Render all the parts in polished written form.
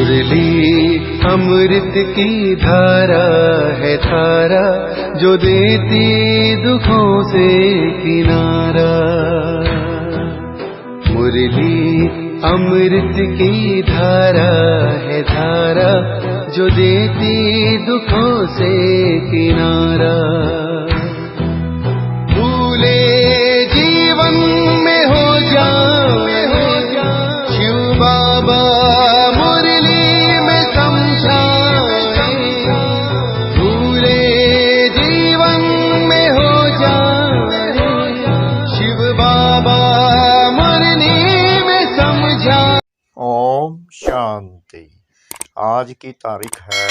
मुरली अमृत की धारा है धारा, जो देती दुखों से किनारा। मुरली अमृत की धारा है धारा, जो देती दुखों से किनारा। भूले जीवन में हो जाए शिव बाबा मुरली में समझाए। भूले जीवन में हो जाए शिव बाबा मुरली में समझाए। ओम शांति। आज की तारीख है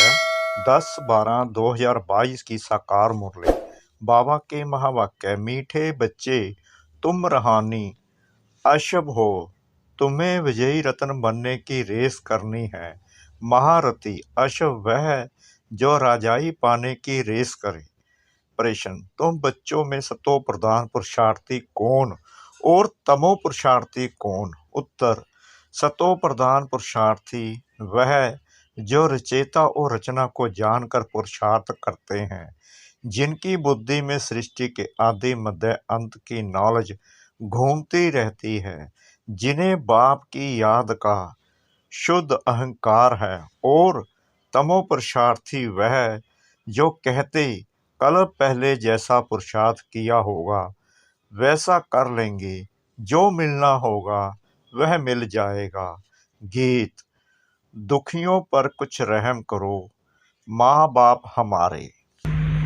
10/12/2022 की साकार मुरली। बाबा के महावाक्य। मीठे बच्चे तुम रूहानी अशुभ हो, तुम्हें विजयी रत्न बनने की रेस करनी है। महारथी अशुभ वह है जो राजाई पाने की रेस करे। प्रश्न, तुम बच्चों में सतो प्रधान पुरुषार्थी कौन और तमो पुरुषार्थी कौन? उत्तर, सतो प्रधान पुरुषार्थी वह जो रचेता और रचना को जानकर पुरुषार्थ करते हैं, जिनकी बुद्धि में सृष्टि के आदि मध्य अंत की नॉलेज घूमती रहती है, जिन्हें बाप की याद का शुद्ध अहंकार है। और तमो पुरुषार्थी वह जो कहते कल पहले जैसा पुरुषार्थ किया होगा वैसा कर लेंगे, जो मिलना होगा वह मिल जाएगा। गीत। दुखियों पर कुछ रहम करो, माँ बाप हमारे।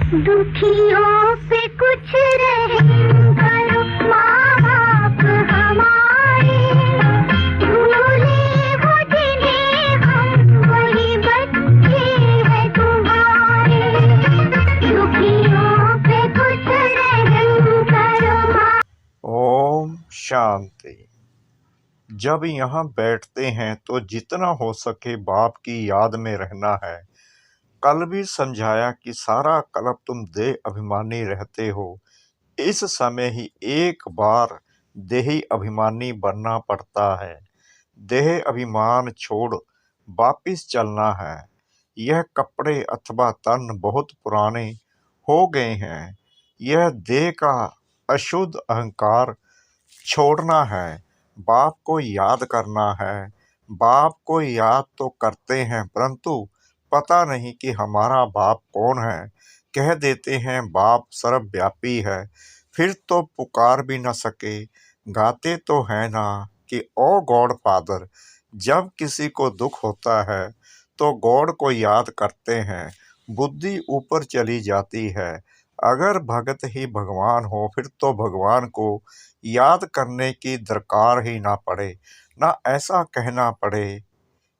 दुखियों पे कुछ रहम करो, माँ बाप हमारे। भूले वो जिन्हें हम, वही बच्चे हैं तुम्हारे। दुखियों पे कुछ रहम करो, माँ। ओम शांति। जब यहाँ बैठते हैं तो जितना हो सके बाप की याद में रहना है। कल भी समझाया कि सारा कल्प तुम देह अभिमानी रहते हो। इस समय ही एक बार देही अभिमानी बनना पड़ता है। देह अभिमान छोड़ वापिस चलना है। यह कपड़े अथवा तन बहुत पुराने हो गए हैं। यह देह का अशुद्ध अहंकार छोड़ना है। बाप को याद करना है। बाप को याद तो करते हैं, परंतु पता नहीं कि हमारा बाप कौन है। कह देते हैं बाप सर्वव्यापी है, फिर तो पुकार भी न सके। गाते तो है ना कि ओ गॉड फादर। जब किसी को दुख होता है तो गॉड को याद करते हैं, बुद्धि ऊपर चली जाती है। अगर भगत ही भगवान हो फिर तो भगवान को याद करने की दरकार ही ना पड़े, ना ऐसा कहना पड़े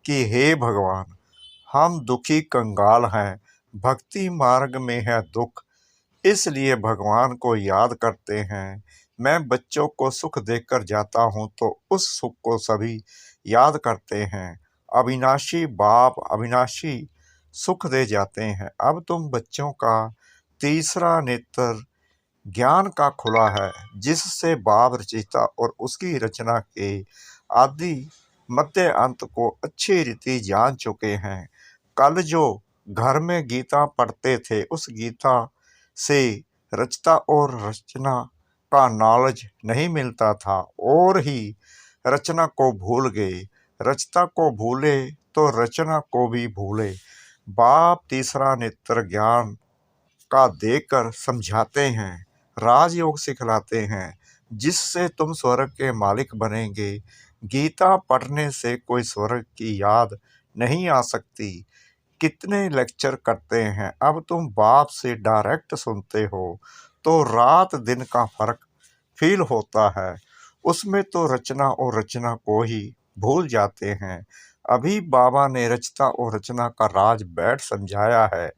कि हे भगवान हम दुखी कंगाल हैं, भक्ति मार्ग में है दुख, इसलिए भगवान को याद करते हैं। मैं बच्चों को सुख देकर जाता हूँ तो उस सुख को सभी याद करते हैं। अविनाशी बाप अविनाशी सुख दे जाते हैं। अब तुम बच्चों का तीसरा नेत्र ज्ञान का खुला है, जिससे बाप रचयिता और उसकी रचना के आदि मध्य अंत को अच्छी रीति जान चुके हैं। कल जो घर में गीता पढ़ते थे, उस गीता से रचता और रचना का नॉलेज नहीं मिलता था, और ही रचना को भूल गए। रचता को भूले तो रचना को भी भूले। बाप तीसरा नेत्र ज्ञान का देकर समझाते हैं, राजयोग सिखलाते हैं, जिससे तुम स्वर्ग के मालिक बनेंगे। गीता पढ़ने से कोई स्वर्ग की याद नहीं आ सकती। कितने लेक्चर करते हैं, अब तुम बाप से डायरेक्ट सुनते हो तो रात दिन का फर्क फील होता है। उसमें तो रचना और रचना को ही भूल जाते हैं। अभी बाबा ने रचता और रचना का राज बैठ समझाया है,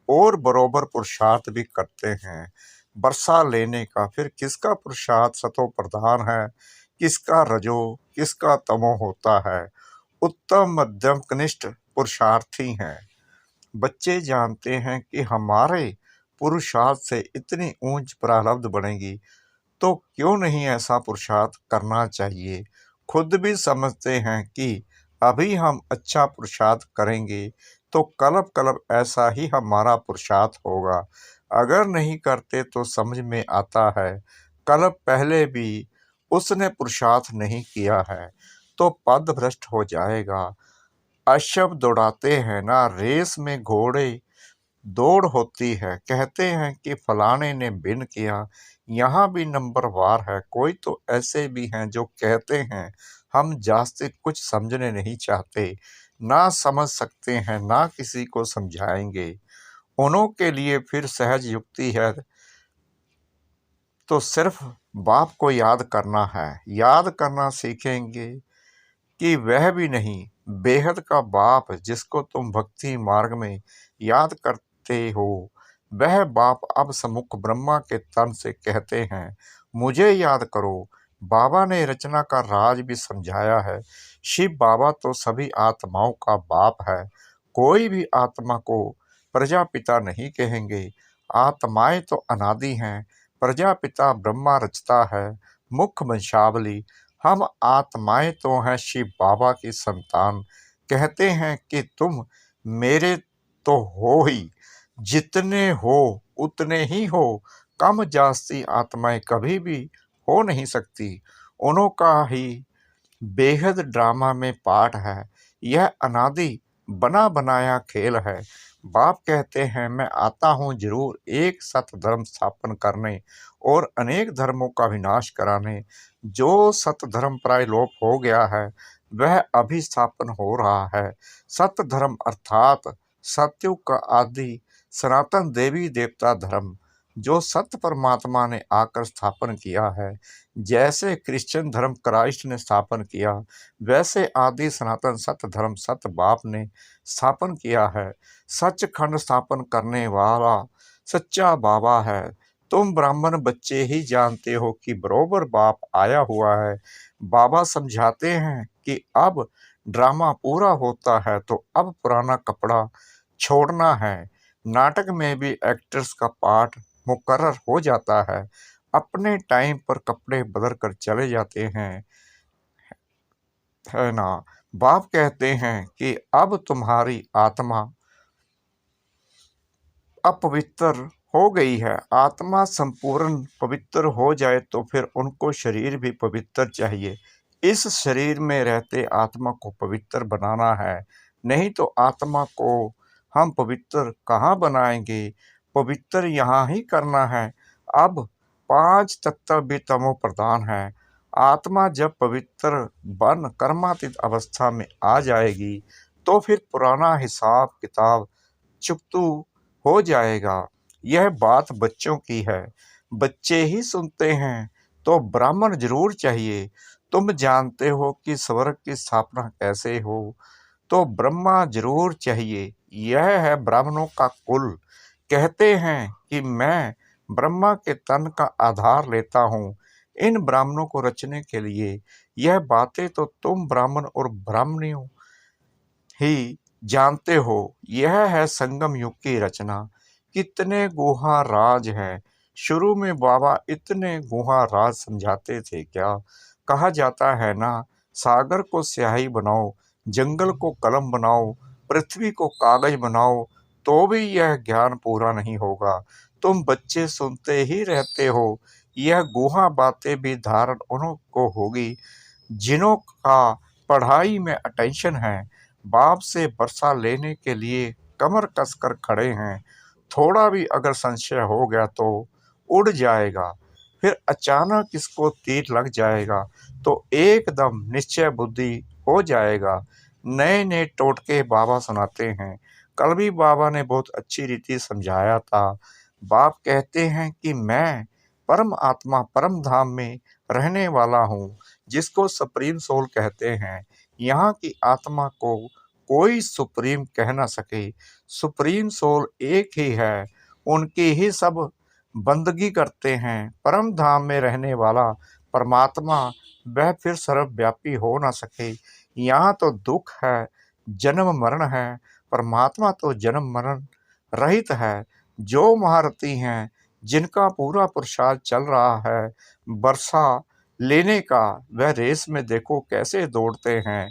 और बरोबर पुरुषार्थ भी करते हैं वर्षा लेने का। फिर किसका पुरुषार्थ सतो प्रधान है, किसका रजो, किसका तमो होता है। उत्तम मध्यम कनिष्ठ पुरुषार्थी हैं। बच्चे जानते हैं कि हमारे पुरुषार्थ से इतनी ऊंच प्रारब्ध बनेगी, तो क्यों नहीं ऐसा पुरुषार्थ करना चाहिए। खुद भी समझते हैं कि अभी हम अच्छा पुरुषार्थ करेंगे तो कल्प कल्प ऐसा ही हमारा पुरुषार्थ होगा। अगर नहीं करते तो समझ में आता है कल्प पहले भी उसने पुरुषार्थ नहीं किया है तो पदभ्रष्ट हो जाएगा। अशव दौड़ाते हैं ना, रेस में घोड़े दौड़ होती है। कहते हैं कि फलाने ने बिन किया, यहाँ भी नंबर वार है। कोई तो ऐसे भी हैं जो कहते हैं हम जास्ती कुछ समझने नहीं चाहते, ना समझ सकते हैं, ना किसी को समझाएंगे। उन्हों के लिए फिर सहज युक्ति है तो सिर्फ बाप को याद करना है। याद करना सीखेंगे कि वह भी नहीं, बेहद का बाप जिसको तुम भक्ति मार्ग में याद करते हो, वह बाप अब सम्मुख ब्रह्मा के तन से कहते हैं मुझे याद करो। बाबा ने रचना का राज भी समझाया है। शिव बाबा तो सभी आत्माओं का बाप है। कोई भी आत्मा को प्रजापिता नहीं कहेंगे। आत्माएं तो अनादि हैं, प्रजापिता ब्रह्मा रचता है। मुख्य वंशावली, हम आत्माएं तो हैं शिव बाबा की संतान। कहते हैं कि तुम मेरे तो हो ही, जितने हो उतने ही हो। कम जास्ती आत्माएं कभी भी हो नहीं सकती। उन्हों का ही बेहद ड्रामा में पाठ है। यह अनादि बना बनाया खेल है। बाप कहते हैं मैं आता हूँ जरूर एक सत धर्म स्थापन करने और अनेक धर्मों का विनाश कराने। जो सत धर्म प्राय लोप हो गया है वह अभी स्थापन हो रहा है। सत धर्म अर्थात सत्युग का आदि सनातन देवी देवता धर्म जो सत्य परमात्मा ने आकर स्थापन किया है। जैसे क्रिश्चियन धर्म क्राइस्ट ने स्थापन किया, वैसे आदि सनातन सत्य धर्म सत्य बाप ने स्थापन किया है। सचखंड स्थापन करने वाला सच्चा बाबा है। तुम ब्राह्मण बच्चे ही जानते हो कि बरोबर बाप आया हुआ है। बाबा समझाते हैं कि अब ड्रामा पूरा होता है तो अब पुराना कपड़ा छोड़ना है। नाटक में भी एक्टर्स का पार्ट मुकर्रर हो जाता है। अपने टाइम पर कपड़े बदल कर चले जाते हैं, है ना। बाप कहते हैं कि अब तुम्हारी आत्मा अपवित्र हो गई है। आत्मा संपूर्ण पवित्र हो जाए तो फिर उनको शरीर भी पवित्र चाहिए। इस शरीर में रहते आत्मा को पवित्र बनाना है, नहीं तो आत्मा को हम पवित्र कहाँ बनाएंगे। पवित्र यहाँ ही करना है। अब 5 तत्व भी तमो प्रधान है। आत्मा जब पवित्र बन कर्मातीत अवस्था में आ जाएगी तो फिर पुराना हिसाब किताब चुकतू हो जाएगा। यह बात बच्चों की है, बच्चे ही सुनते हैं तो ब्राह्मण जरूर चाहिए। तुम जानते हो कि स्वर्ग की स्थापना कैसे हो, तो ब्रह्मा जरूर चाहिए। यह है ब्राह्मणों का कुल। कहते हैं कि मैं ब्रह्मा के तन का आधार लेता हूँ इन ब्राह्मणों को रचने के लिए। यह बातें तो तुम ब्राह्मण और ब्राह्मणियों ही जानते हो। यह है संगम युग की रचना। कितने गुहा राज है। शुरू में बाबा इतने गुहा राज समझाते थे क्या। कहा जाता है ना, सागर को स्याही बनाओ, जंगल को कलम बनाओ, पृथ्वी को कागज बनाओ, तो भी यह ज्ञान पूरा नहीं होगा। तुम बच्चे सुनते ही रहते हो। यह गुहा बातें भी धारण उन्हों को होगी जिन्हों का पढ़ाई में अटेंशन है। बाप से वर्षा लेने के लिए कमर कसकर खड़े हैं। थोड़ा भी अगर संशय हो गया तो उड़ जाएगा। फिर अचानक इसको तीर लग जाएगा तो एकदम निश्चय बुद्धि हो जाएगा। नए नए टोटके बाबा सुनाते हैं। कल भी बाबा ने बहुत अच्छी रीति समझाया था। बाप कहते हैं कि मैं परम आत्मा परम धाम में रहने वाला हूँ, जिसको सुप्रीम सोल कहते हैं। यहाँ की आत्मा को कोई सुप्रीम कह ना सके। सुप्रीम सोल एक ही है, उनकी ही सब बंदगी करते हैं। परम धाम में रहने वाला परमात्मा वह फिर सर्वव्यापी हो ना सके। यहाँ तो दुख है, जन्म मरण है। परमात्मा तो जन्म मरण रहित है। जो महारथी हैं जिनका पूरा पुरुषार्थ चल रहा है वर्षा लेने का, वह रेस में देखो कैसे दौड़ते हैं।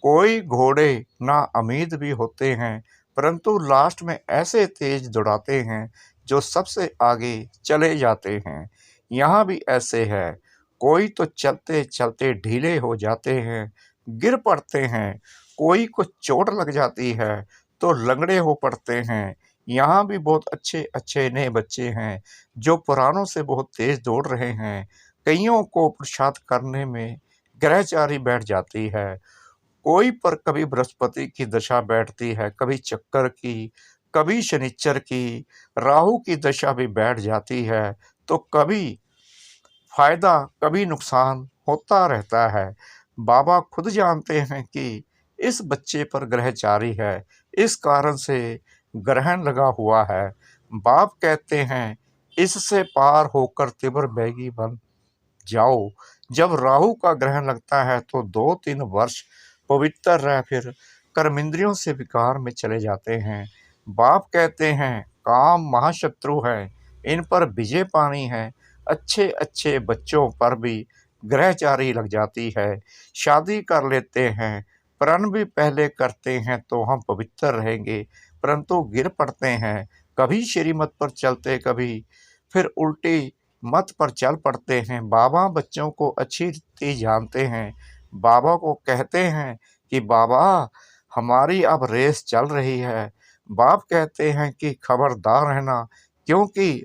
कोई घोड़े ना उम्मीद भी होते हैं, परंतु लास्ट में ऐसे तेज दौड़ाते हैं जो सबसे आगे चले जाते हैं। यहाँ भी ऐसे है, कोई तो चलते चलते ढीले हो जाते हैं, गिर पड़ते हैं, कोई को चोट लग जाती है तो लंगड़े हो पड़ते हैं। यहाँ भी बहुत अच्छे अच्छे नए बच्चे हैं जो पुरानों से बहुत तेज दौड़ रहे हैं। कईयों को पुरुषार्थ करने में ग्रहचारी बैठ जाती है, कोई पर कभी बृहस्पति की दशा बैठती है, कभी चक्कर की, कभी शनिचर की, राहु की दशा भी बैठ जाती है, तो कभी फायदा कभी नुकसान होता रहता है। बाबा खुद जानते हैं कि इस बच्चे पर ग्रहचारी है, इस कारण से ग्रहण लगा हुआ है। बाप कहते हैं इससे पार होकर तिबर बैगी बन जाओ। जब राहु का ग्रहण लगता है तो 2-3 वर्ष पवित्र रह फिर कर्मेंद्रियों से विकार में चले जाते हैं। बाप कहते हैं काम महाशत्रु है, इन पर विजय पानी है। अच्छे अच्छे बच्चों पर भी ग्रहचारी लग जाती है, शादी कर लेते हैं, प्रण भी पहले करते हैं तो हम पवित्र रहेंगे, परंतु गिर पड़ते हैं, कभी श्रीमत पर चलते कभी फिर उल्टी मत पर चल पड़ते हैं। बाबा बच्चों को अच्छी रीति जानते हैं। बाबा को कहते हैं कि बाबा हमारी अब रेस चल रही है। बाप कहते हैं कि खबरदार रहना, क्योंकि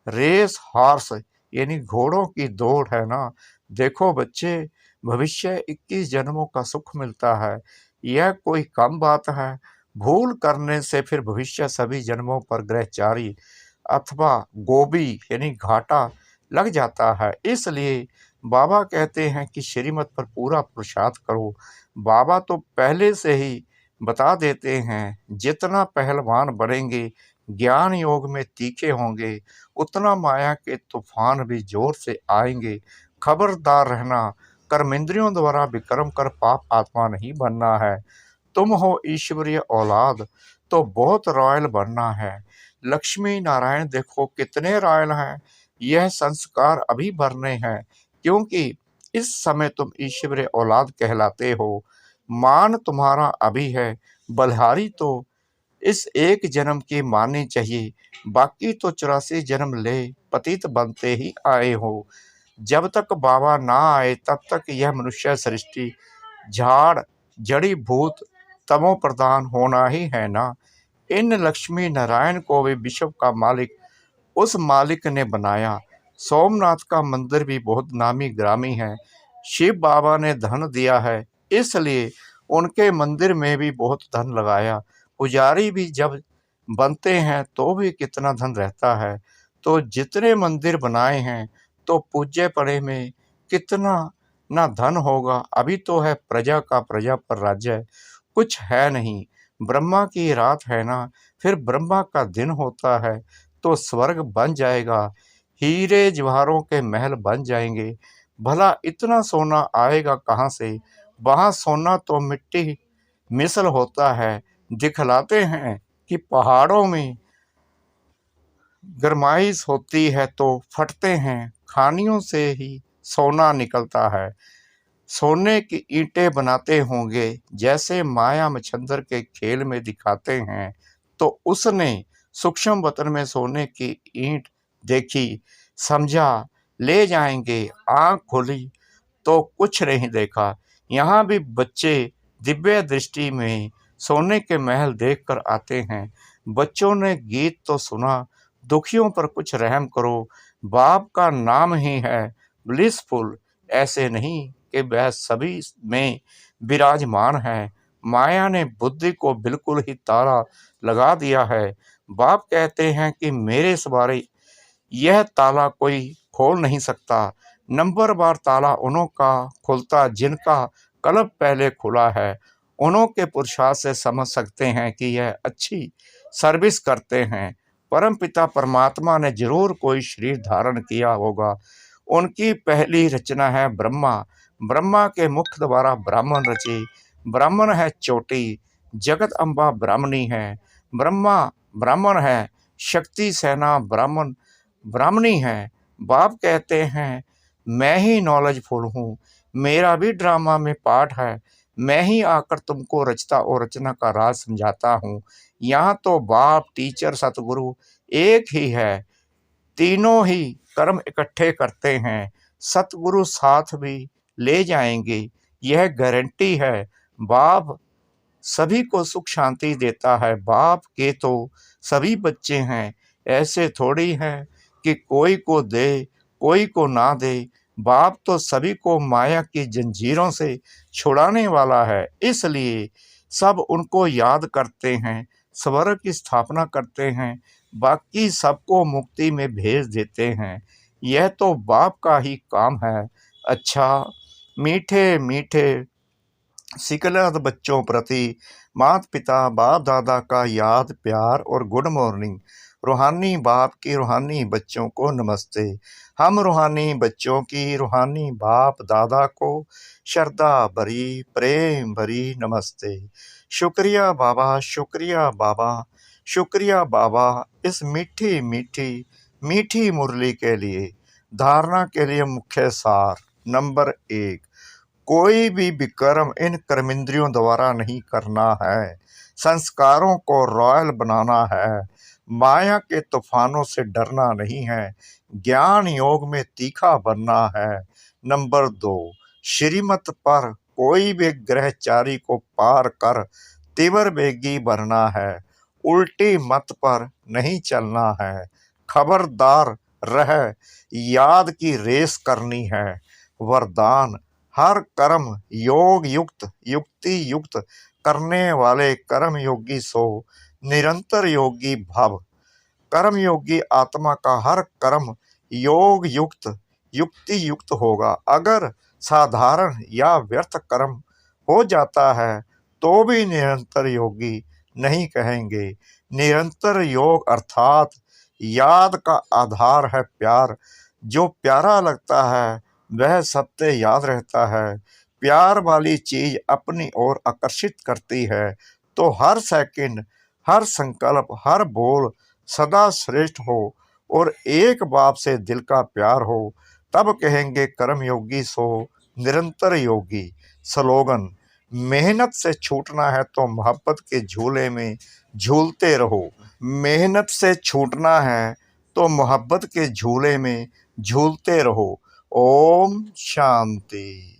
रेस हॉर्स यानी घोड़ों की दौड़ है ना। देखो बच्चे, भविष्य 21 जन्मों का सुख मिलता है, यह कोई कम बात है। भूल करने से फिर भविष्य सभी जन्मों पर ग्रहचारी अथवा गोभी यानी घाटा लग जाता है। इसलिए बाबा कहते हैं कि श्रीमत पर पूरा पुरुषार्थ करो। बाबा तो पहले से ही बता देते हैं, जितना पहलवान बनेंगे, ज्ञान योग में तीखे होंगे, उतना माया के तूफान भी जोर से आएंगे। खबरदार रहना, कर्मेंद्रियों द्वारा विक्रम कर पाप आत्मा नहीं बनना है। तुम हो ईश्वरीय औलाद तो बहुत रॉयल बनना है। लक्ष्मी नारायण देखो कितने रॉयल हैं, यह संस्कार अभी भरने हैं, क्योंकि इस समय तुम ईश्वरीय औलाद कहलाते हो। मान तुम्हारा अभी है, बलिहारी तो इस एक जन्म की माननी चाहिए, बाकी तो 84 जन्म ले पतित बनते ही आए हो। जब तक बाबा ना आए तब तक यह मनुष्य सृष्टि झाड़ जड़ी भूत तमो प्रधान होना ही है ना। इन लक्ष्मी नारायण को भी विश्व का मालिक उस मालिक ने बनाया। सोमनाथ का मंदिर भी बहुत नामी ग्रामी है, शिव बाबा ने धन दिया है, इसलिए उनके मंदिर में भी बहुत धन लगाया। पुजारी भी जब बनते हैं तो भी कितना धन रहता है। तो जितने मंदिर बनाए हैं तो पूज्य पड़े में कितना ना धन होगा। अभी तो है प्रजा का प्रजा पर राज्य, कुछ है नहीं। ब्रह्मा की रात है ना, फिर ब्रह्मा का दिन होता है तो स्वर्ग बन जाएगा, हीरे जवाहरों के महल बन जाएंगे। भला इतना सोना आएगा कहाँ से? वहाँ सोना तो मिट्टी मिसल होता है। दिखलाते हैं कि पहाड़ों में गरमाइश होती है तो फटते हैं, खानियों से ही सोना निकलता है। सोने की ईंटें बनाते होंगे जैसे माया मच्छंदर के खेल में दिखाते हैं। तो उसने सूक्ष्म वतन में सोने की ईंट देखी, समझा ले जाएंगे, आंख खोली तो कुछ नहीं देखा। यहाँ भी बच्चे दिव्य दृष्टि में सोने के महल देखकर आते हैं। बच्चों ने गीत तो सुना, दुखियों पर कुछ रहम करो, बाप का नाम ही है ब्लिसफुल। ऐसे नहीं कि वह सभी में विराजमान है, माया ने बुद्धि को बिल्कुल ही ताला लगा दिया है। बाप कहते हैं कि मेरे सवारे यह ताला कोई खोल नहीं सकता। नंबरवार ताला उन्हों का खुलता जिनका कल्प पहले खुला है। उन्हों के पुरुषार्थ से समझ सकते हैं कि यह अच्छी सर्विस करते हैं। परम पिता परमात्मा ने जरूर कोई शरीर धारण किया होगा। उनकी पहली रचना है ब्रह्मा। ब्रह्मा के मुख द्वारा ब्राह्मण रचे। ब्राह्मण है चोटी, जगत अम्बा ब्राह्मणी है। ब्रह्मा ब्राह्मण है, शक्ति सेना ब्राह्मण ब्राह्मणी है। बाप कहते हैं मैं ही नॉलेजफुल हूँ, मेरा भी ड्रामा में पार्ट है। मैं ही आकर तुमको रचता और रचना का राज समझाता हूँ। यहाँ तो बाप, टीचर, सतगुरु एक ही है, तीनों ही कर्म इकट्ठे करते हैं। सतगुरु साथ भी ले जाएंगे, यह गारंटी है। बाप सभी को सुख शांति देता है। बाप के तो सभी बच्चे हैं, ऐसे थोड़ी हैं कि कोई को दे कोई को ना दे। बाप तो सभी को माया की जंजीरों से छुड़ाने वाला है, इसलिए सब उनको याद करते हैं, स्वर्ग की स्थापना करते हैं, बाकी सबको मुक्ति में भेज देते हैं। यह तो बाप का ही काम है। अच्छा, मीठे मीठे सिकलत बच्चों प्रति माता पिता बाप दादा का याद प्यार और गुड मॉर्निंग। रूहानी बाप की रूहानी बच्चों को नमस्ते। हम रूहानी बच्चों की रूहानी बाप दादा को श्रद्धा भरी प्रेम भरी नमस्ते। शुक्रिया बाबा, शुक्रिया बाबा, शुक्रिया बाबा, इस मीठी मीठी मीठी मुरली के लिए। धारणा के लिए मुख्य सार। नंबर 1, कोई भी विकर्म इन कर्मेंद्रियों द्वारा नहीं करना है। संस्कारों को रॉयल बनाना है। माया के तूफानों से डरना नहीं है। ज्ञान योग में तीखा बनना है। नंबर 2, श्रीमत पर कोई भी ग्रहचारी को पार कर तीव्र वेगी बनना है। उल्टी मत पर नहीं चलना है। खबरदार रह, याद की रेस करनी है। वरदान, हर कर्म योग युक्त युक्ति युक्त करने वाले कर्म योगी सो निरंतर योगी भव। कर्म योगी आत्मा का हर कर्म योग युक्त युक्ति युक्त होगा। अगर साधारण या व्यर्थ कर्म हो जाता है तो भी निरंतर योगी नहीं कहेंगे। निरंतर योग अर्थात याद का आधार है प्यार। जो प्यारा लगता है वह सबसे याद रहता है। प्यार वाली चीज अपनी ओर आकर्षित करती है। तो हर सेकंड, हर संकल्प, हर बोल सदा श्रेष्ठ हो और एक बाप से दिल का प्यार हो, तब कहेंगे कर्म योगी सो निरंतर योगी। स्लोगन, मेहनत से छूटना है तो मोहब्बत के झूले में झूलते रहो। मेहनत से छूटना है तो मोहब्बत के झूले में झूलते रहो। ओम शांति।